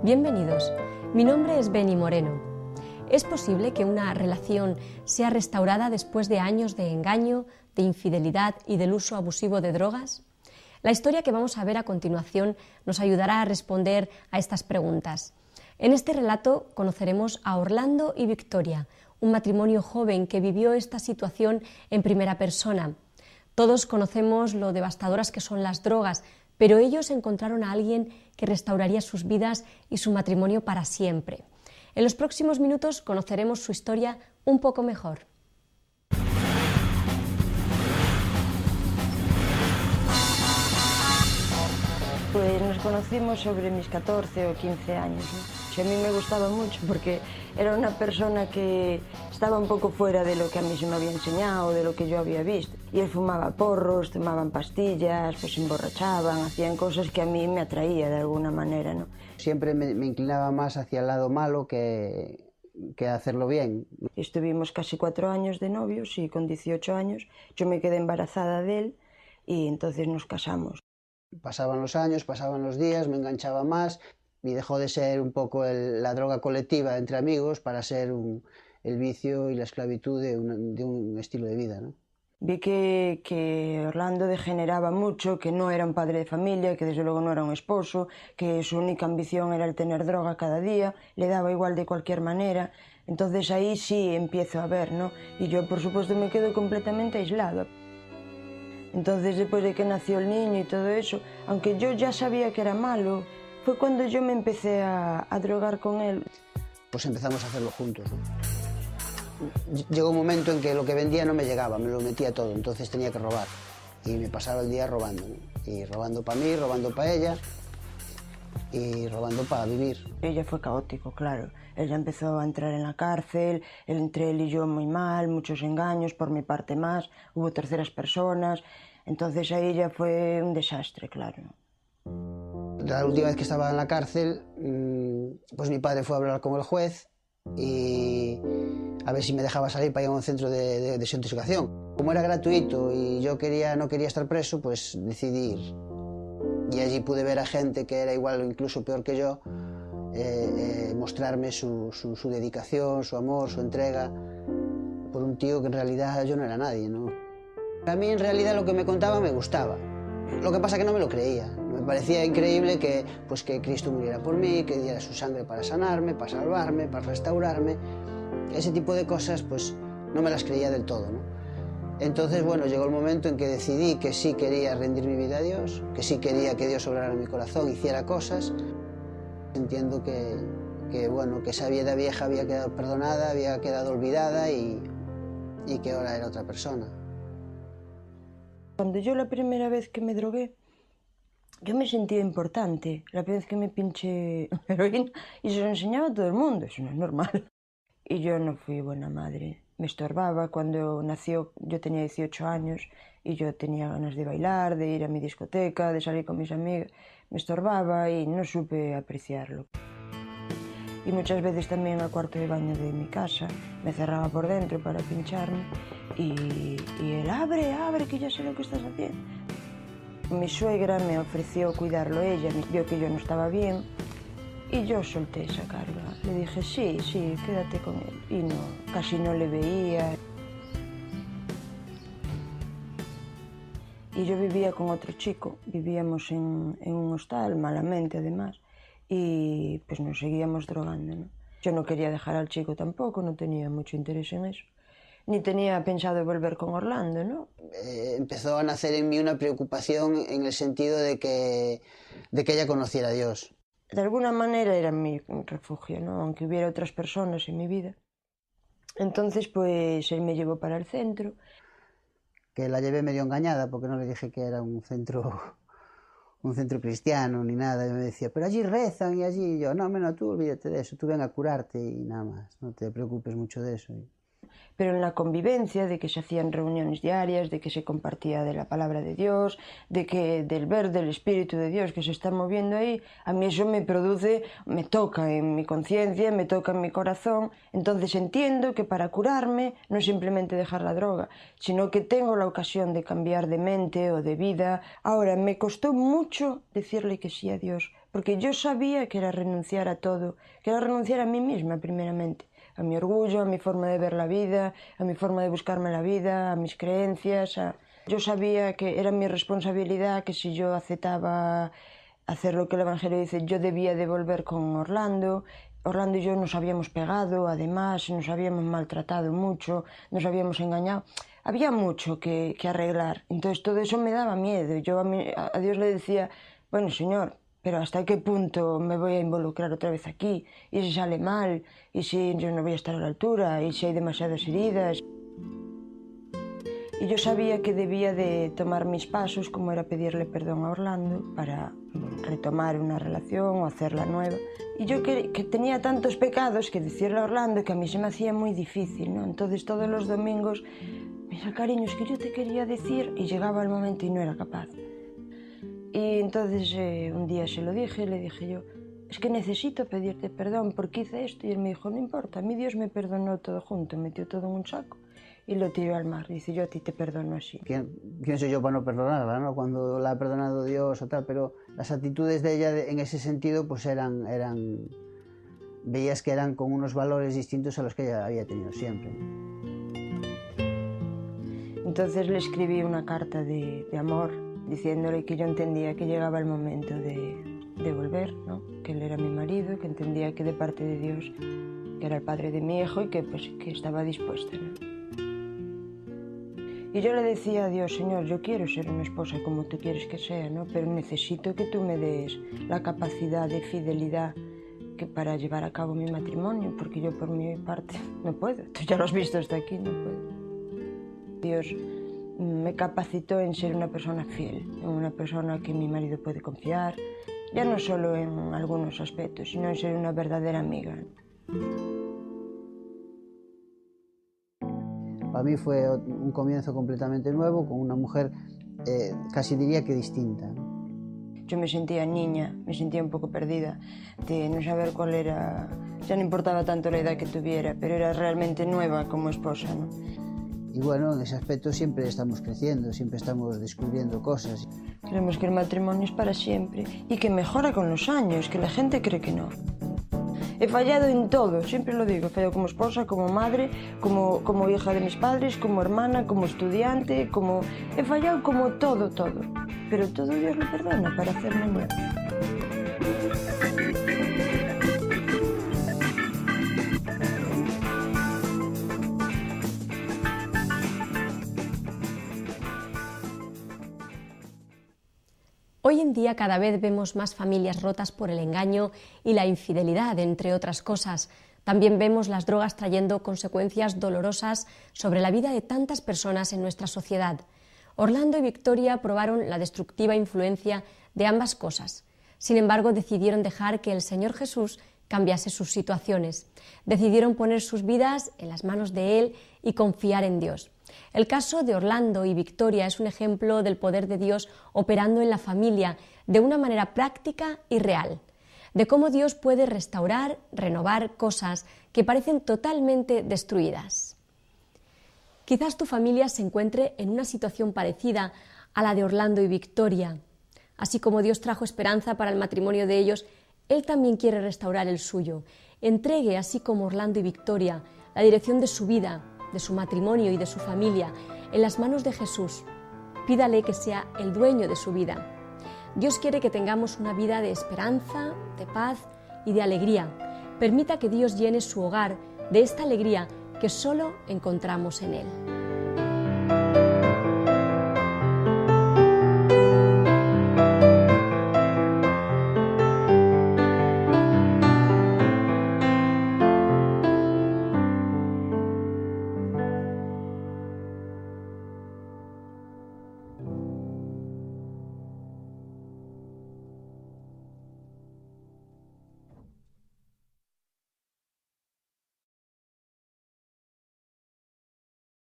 Bienvenidos, mi nombre es Beni Moreno. ¿Es posible que una relación sea restaurada después de años de engaño, de infidelidad y del uso abusivo de drogas? La historia que vamos a ver a continuación nos ayudará a responder a estas preguntas. En este relato conoceremos a Orlando y Victoria, un matrimonio joven que vivió esta situación en primera persona. Todos conocemos lo devastadoras que son las drogas, pero ellos encontraron a alguien que restauraría sus vidas y su matrimonio para siempre. En los próximos minutos conoceremos su historia un poco mejor. Pues nos conocimos sobre mis 14 o 15 años, ¿no? A mí me gustaba mucho porque era una persona que estaba un poco fuera de lo que a mí se me había enseñado, de lo que yo había visto. Y él fumaba porros, tomaban pastillas, pues se emborrachaban, hacían cosas que a mí me atraía de alguna manera, ¿no? Siempre me inclinaba más hacia el lado malo que hacerlo bien. Estuvimos casi 4 años de novios y con 18 años yo me quedé embarazada de él y entonces nos casamos. Pasaban los años, pasaban los días, me enganchaba más y dejó de ser un poco la droga colectiva entre amigos para ser el vicio y la esclavitud de un estilo de vida, ¿no? Vi que Orlando degeneraba mucho, que no era un padre de familia, que desde luego no era un esposo, que su única ambición era el tener droga cada día, le daba igual de cualquier manera. Entonces ahí sí empiezo a ver, ¿no? Y yo, por supuesto, me quedo completamente aislada. Entonces, después de que nació el niño y todo eso, aunque yo ya sabía que era malo, fue cuando yo me empecé a drogar con él. Pues empezamos a hacerlo juntos, ¿no? Llegó un momento en que lo que vendía no me llegaba, me lo metía todo, entonces tenía que robar. Y me pasaba el día robando, ¿no? Y robando para mí, robando para ella y robando para vivir. Ella fue caótico, claro. Ella empezó a entrar en la cárcel, entre él y yo muy mal, muchos engaños, por mi parte más, hubo terceras personas. Entonces ahí ya fue un desastre, claro. La última vez que estaba en la cárcel, pues mi padre fue a hablar con el juez y a ver si me dejaba salir para ir a un centro de desintoxicación. Como era gratuito y yo no quería estar preso, pues decidí ir. Y allí pude ver a gente que era igual o incluso peor que yo, mostrarme su dedicación, su amor, su entrega, por un tío que en realidad yo no era nadie, ¿no? A mí en realidad lo que me contaba me gustaba. Lo que pasa que no me lo creía. Me parecía increíble que Cristo muriera por mí, que diera su sangre para sanarme, para salvarme, para restaurarme. Ese tipo de cosas pues no me las creía del todo, ¿no? Entonces, bueno, llegó el momento en que decidí que sí quería rendir mi vida a Dios, que sí quería que Dios obrara en mi corazón, hiciera cosas. Entiendo que esa vida vieja había quedado perdonada, había quedado olvidada y que ahora era otra persona. Cuando yo la primera vez que me drogué, yo me sentía importante. La primera vez que me pinché heroína y se lo enseñaba a todo el mundo, eso no es normal. Y yo no fui buena madre. Me estorbaba. Cuando nació yo tenía 18 años y yo tenía ganas de bailar, de ir a mi discoteca, de salir con mis amigas. Me estorbaba y no supe apreciarlo. Y muchas veces también al cuarto de baño de mi casa me cerraba por dentro para pincharme y él, abre, que ya sé lo que estás haciendo. Mi suegra me ofreció cuidarlo ella, vio que yo no estaba bien y yo solté esa carga. Le dije, sí, quédate con él. Y no, casi no le veía. Y yo vivía con otro chico, vivíamos en un hostal, malamente además, y pues nos seguíamos drogando, ¿no? Yo no quería dejar al chico tampoco, no tenía mucho interés en eso. Ni tenía pensado volver con Orlando, ¿no? Empezó a nacer en mí una preocupación en el sentido de que ella conociera a Dios. De alguna manera era mi refugio, ¿no? Aunque hubiera otras personas en mi vida. Entonces, pues, él me llevó para el centro. Que la llevé medio engañada porque no le dije que era un centro cristiano ni nada. Y me decía, pero allí rezan y allí. Y yo, no, tú olvídate de eso, tú ven a curarte y nada más, no te preocupes mucho de eso. Pero en la convivencia, de que se hacían reuniones diarias, de que se compartía de la palabra de Dios, del ver del Espíritu de Dios que se está moviendo ahí, a mí eso me toca en mi conciencia, me toca en mi corazón. Entonces entiendo que para curarme no es simplemente dejar la droga, sino que tengo la ocasión de cambiar de mente o de vida. Ahora, me costó mucho decirle que sí a Dios, porque yo sabía que era renunciar a todo, que era renunciar a mí misma primeramente, a mi orgullo, a mi forma de ver la vida, a mi forma de buscarme la vida, a mis creencias. Yo sabía que era mi responsabilidad, que si yo aceptaba hacer lo que el Evangelio dice, yo debía de volver con Orlando. Orlando y yo nos habíamos pegado, además, nos habíamos maltratado mucho, nos habíamos engañado. Había mucho que arreglar, entonces todo eso me daba miedo. Yo a Dios le decía, bueno, Señor, pero ¿hasta qué punto me voy a involucrar otra vez aquí? ¿Y si sale mal? ¿Y si yo no voy a estar a la altura? ¿Y si hay demasiadas heridas? Y yo sabía que debía de tomar mis pasos, como era pedirle perdón a Orlando para retomar una relación o hacerla nueva. Y yo que tenía tantos pecados que decirle a Orlando que a mí se me hacía muy difícil, ¿no? Entonces todos los domingos, mira, cariño, es que yo te quería decir, y llegaba el momento y no era capaz. Y entonces un día se lo dije, le dije yo, es que necesito pedirte perdón porque hice esto. Y él me dijo, no importa, a mí Dios me perdonó todo junto, metió todo en un saco y lo tiró al mar. Dice, yo a ti te perdono así. ¿Quién soy yo para no perdonarla, ¿no? Cuando la ha perdonado Dios o tal, pero las actitudes de ella en ese sentido pues eran veías que eran con unos valores distintos a los que ella había tenido siempre. Entonces le escribí una carta de amor diciéndole que yo entendía que llegaba el momento de volver, ¿no? Que él era mi marido, que entendía que de parte de Dios que era el padre de mi hijo y que, pues, que estaba dispuesta, ¿no? Y yo le decía a Dios, Señor, yo quiero ser una esposa como tú quieres que sea, ¿no? Pero necesito que tú me des la capacidad de fidelidad para llevar a cabo mi matrimonio, porque yo por mi parte no puedo. Tú ya lo has visto hasta aquí, no puedo. Dios me capacitó en ser una persona fiel, en una persona que mi marido puede confiar, ya no solo en algunos aspectos, sino en ser una verdadera amiga. Para mí fue un comienzo completamente nuevo, con una mujer casi diría que distinta. Yo me sentía niña, me sentía un poco perdida, de no saber cuál era, ya no importaba tanto la edad que tuviera, pero era realmente nueva como esposa, ¿no? Y bueno, en ese aspecto siempre estamos creciendo, siempre estamos descubriendo cosas. Creemos que el matrimonio es para siempre y que mejora con los años, que la gente cree que no. He fallado en todo, siempre lo digo, he fallado como esposa, como madre, como hija de mis padres, como hermana, como estudiante, he fallado como todo, pero todo Dios lo perdona para hacerme nueva. Hoy en día cada vez vemos más familias rotas por el engaño y la infidelidad, entre otras cosas. También vemos las drogas trayendo consecuencias dolorosas sobre la vida de tantas personas en nuestra sociedad. Orlando y Victoria probaron la destructiva influencia de ambas cosas. Sin embargo, decidieron dejar que el Señor Jesús cambiase sus situaciones. Decidieron poner sus vidas en las manos de Él y confiar en Dios. El caso de Orlando y Victoria es un ejemplo del poder de Dios operando en la familia de una manera práctica y real, de cómo Dios puede restaurar, renovar cosas que parecen totalmente destruidas. Quizás tu familia se encuentre en una situación parecida a la de Orlando y Victoria. Así como Dios trajo esperanza para el matrimonio de ellos, Él también quiere restaurar el suyo. Entregue, así como Orlando y Victoria, la dirección de su vida, de su matrimonio y de su familia en las manos de Jesús. Pídale que sea el dueño de su vida. Dios quiere que tengamos una vida de esperanza, de paz y de alegría. Permita que Dios llene su hogar de esta alegría que solo encontramos en Él.